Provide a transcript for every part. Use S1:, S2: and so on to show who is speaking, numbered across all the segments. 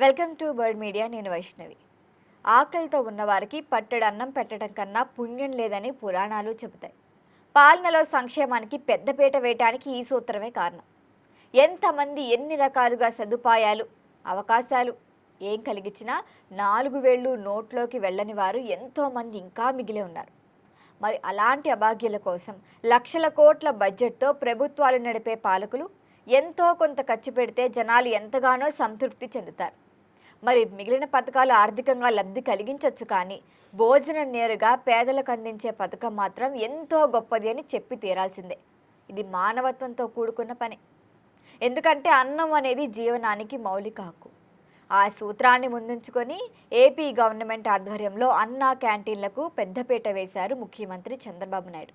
S1: Welcome to bird media. నేను వైష్ణవి. ఆకలితో ఉన్నవారికి పట్టెడు అన్నం పెట్టడం కన్నా పుణ్యం లేదని పురాణాలు చెబుతాయి. పాలనలో సంక్షేమానికి పెద్దపీట వేయటానికి ఈ సూత్రమే కారణం. ఎంతమంది ఎన్ని రకాలుగా సదుపాయాలు అవకాశాలు ఏం కలిగించినా 4 వేళ్ళు నోట్లోకి వెళ్ళని వారు ఎంతోమంది ఇంకా మిగిలి ఉన్నారు. మరి అలాంటి అభాగ్యుల కోసం లక్షల కోట్ల బడ్జెట్తో ప్రభుత్వాలు నడిపే పాలకులు ఎంతో కొంత ఖర్చు పెడితే జనాలు ఎంతగానో సంతృప్తి చెందుతారు. మరి మిగిలిన పథకాలు ఆర్థికంగా లబ్ధి కలిగించవచ్చు, కానీ భోజనం నేరుగా పేదలకు అందించే పథకం మాత్రం ఎంతో గొప్పది అని చెప్పి తీరాల్సిందే. ఇది మానవత్వంతో కూడుకున్న పని. ఎందుకంటే అన్నం అనేది జీవనానికి మౌలిక హక్కు. ఆ సూత్రాన్ని ముందుంచుకొని ఏపీ గవర్నమెంట్ ఆధ్వర్యంలో అన్నా క్యాంటీన్లకు పెద్దపీట వేశారు ముఖ్యమంత్రి చంద్రబాబు నాయుడు.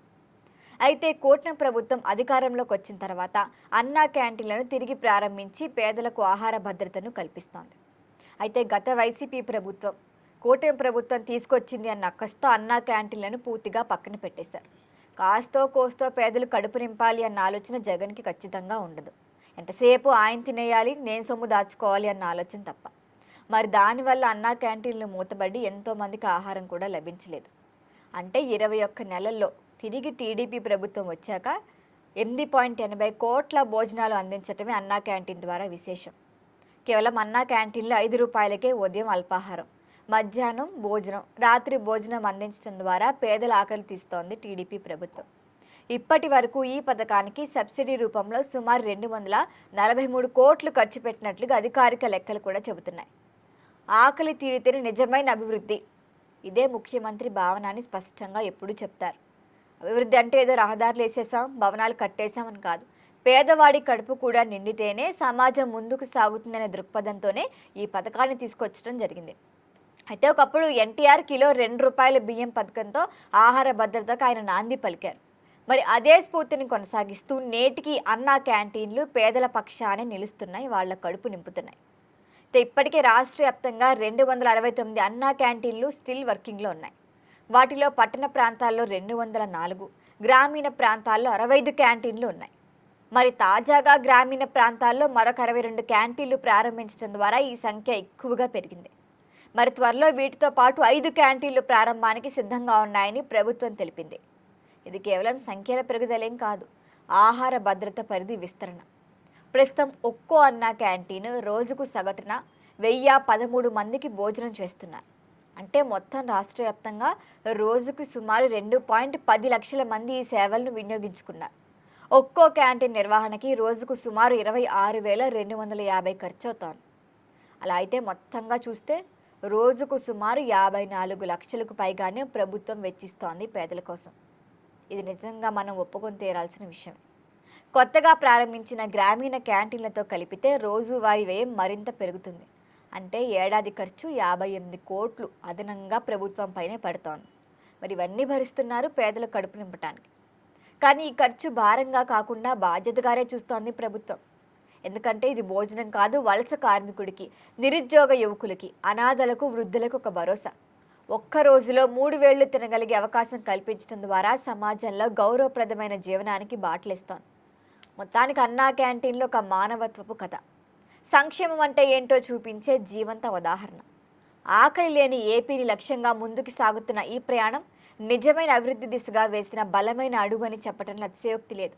S1: అయితే కూటమి ప్రభుత్వం అధికారంలోకి వచ్చిన తర్వాత అన్నా క్యాంటీన్లను తిరిగి ప్రారంభించి పేదలకు ఆహార భద్రతను కల్పిస్తోంది. అయితే గత వైసీపీ ప్రభుత్వం కూటమి ప్రభుత్వం తీసుకొచ్చింది అన్న అక్కస్తో అన్నా క్యాంటీన్లను పూర్తిగా పక్కన పెట్టేశారు. కాస్తో కోస్తో పేదలు కడుపు నింపాలి అన్న ఆలోచన జగన్కి ఖచ్చితంగా ఉండదు. ఎంతసేపు ఆయన తినేయాలి, నేను సొమ్ము దాచుకోవాలి అన్న ఆలోచన తప్ప. మరి దానివల్ల అన్నా క్యాంటీన్లు మూతబడి ఎంతోమందికి ఆహారం కూడా లభించలేదు. అంటే 21 నెలల్లో తిరిగి టీడీపీ ప్రభుత్వం వచ్చాక 8.80 కోట్ల భోజనాలు అందించడమే అన్నా క్యాంటీన్ ద్వారా విశేషం. కేవలం అన్నా క్యాంటీన్లో 5 రూపాయలకే ఉదయం అల్పాహారం, మధ్యాహ్నం భోజనం, రాత్రి భోజనం అందించడం ద్వారా పేదల ఆకలి తీస్తోంది టీడీపీ ప్రభుత్వం. ఇప్పటి వరకు ఈ పథకానికి సబ్సిడీ రూపంలో సుమారు 243 కోట్లు ఖర్చు పెట్టినట్లుగా అధికారిక లెక్కలు కూడా చెబుతున్నాయి. ఆకలి తీరితేనే నిజమైన అభివృద్ధి, ఇదే ముఖ్యమంత్రి భావన అని స్పష్టంగా ఎప్పుడూ చెప్తారు. అభివృద్ధి అంటే ఏదో రహదారులు వేసేసాం, భవనాలు కట్టేశామని కాదు. పేదవాడి కడుపు కూడా నిండితేనే సమాజం ముందుకు సాగుతుందనే దృక్పథంతోనే ఈ పథకాన్ని తీసుకొచ్చడం జరిగింది. అయితే ఒకప్పుడు ఎన్టీఆర్ కిలో 2 రూపాయల బియ్యం పథకంతో ఆహార భద్రతకు ఆయన నాంది పలికారు. మరి అదే స్ఫూర్తిని కొనసాగిస్తూ నేటికి అన్నా క్యాంటీన్లు పేదల పక్షానే నిలుస్తున్నాయి, వాళ్ళ కడుపు నింపుతున్నాయి. అయితే ఇప్పటికే రాష్ట్ర వ్యాప్తంగా 269 అన్నా క్యాంటీన్లు స్టిల్ వర్కింగ్లో ఉన్నాయి. వాటిలో పట్టణ ప్రాంతాల్లో 204, గ్రామీణ ప్రాంతాల్లో 65 క్యాంటీన్లు ఉన్నాయి. మరి తాజాగా గ్రామీణ ప్రాంతాల్లో మరొక 62 క్యాంటీన్లు ప్రారంభించడం ద్వారా ఈ సంఖ్య ఎక్కువగా పెరిగింది. మరి త్వరలో వీటితో పాటు 5 క్యాంటీన్లు ప్రారంభానికి సిద్ధంగా ఉన్నాయని ప్రభుత్వం తెలిపింది. ఇది కేవలం సంఖ్యల పెరుగుదలేం కాదు, ఆహార భద్రత పరిధి విస్తరణ. ప్రస్తుతం ఒక్కో అన్నా క్యాంటీన్ రోజుకు సగటున 1013 మందికి భోజనం చేస్తున్నారు. అంటే మొత్తం రాష్ట్ర వ్యాప్తంగా రోజుకు సుమారు 2.10 లక్షల మంది ఈ సేవలను వినియోగించుకున్నారు. ఒక్కో క్యాంటీన్ నిర్వహణకి రోజుకు సుమారు 26,250 ఖర్చు అవుతోంది. అలా అయితే మొత్తంగా చూస్తే రోజుకు సుమారు 54 లక్షలకు పైగానే ప్రభుత్వం వెచ్చిస్తోంది పేదల కోసం. ఇది నిజంగా మనం ఒప్పుకొని తీరాల్సిన విషయం. కొత్తగా ప్రారంభించిన గ్రామీణ క్యాంటీన్లతో కలిపితే రోజువారీ వ్యయం మరింత పెరుగుతుంది. అంటే ఏడాది ఖర్చు 58 కోట్లు అదనంగా ప్రభుత్వం పైనే పడుతోంది. మరి ఇవన్నీ భరిస్తున్నారు పేదల కడుపు నింపటానికి. కానీ ఈ ఖర్చు భారంగా కాకుండా బాధ్యతగానే చూస్తోంది ప్రభుత్వం. ఎందుకంటే ఇది భోజనం కాదు, వలస కార్మికుడికి, నిరుద్యోగ యువకులకి, అనాథలకు, వృద్ధులకు ఒక భరోసా. ఒక్క రోజులో 3 వేళ్లు తినగలిగే అవకాశం కల్పించడం ద్వారా సమాజంలో గౌరవప్రదమైన జీవనానికి బాటలేస్తోంది. మొత్తానికి అన్నా క్యాంటీన్లో ఒక మానవత్వపు కథ, సంక్షేమం అంటే ఏంటో చూపించే జీవంత ఉదాహరణ. ఆకలి లేని ఏపీని లక్ష్యంగా ముందుకు సాగుతున్న ఈ ప్రయాణం నిజమైన అభివృద్ధి దిశగా వేసిన బలమైన అడుగు అని చెప్పడంలో అతిశయోక్తి లేదు.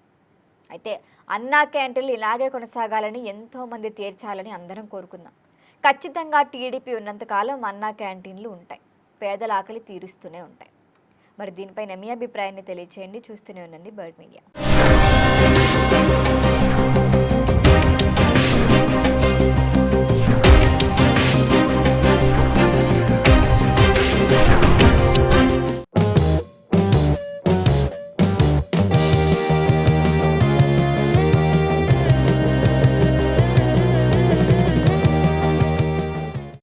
S1: అయితే అన్నా క్యాంటీన్లు ఇలాగే కొనసాగాలని, ఎంతోమంది తీర్చాలని అందరం కోరుకుందాం. ఖచ్చితంగా టీడీపీ ఉన్నంతకాలం అన్నా క్యాంటీన్లు ఉంటాయి, పేదల ఆకలి తీరుస్తూనే ఉంటాయి. మరి దీనిపై మీ అభిప్రాయాన్ని తెలియచేయండి. చూస్తూనే ఉండండి బర్డ్ మీడియా.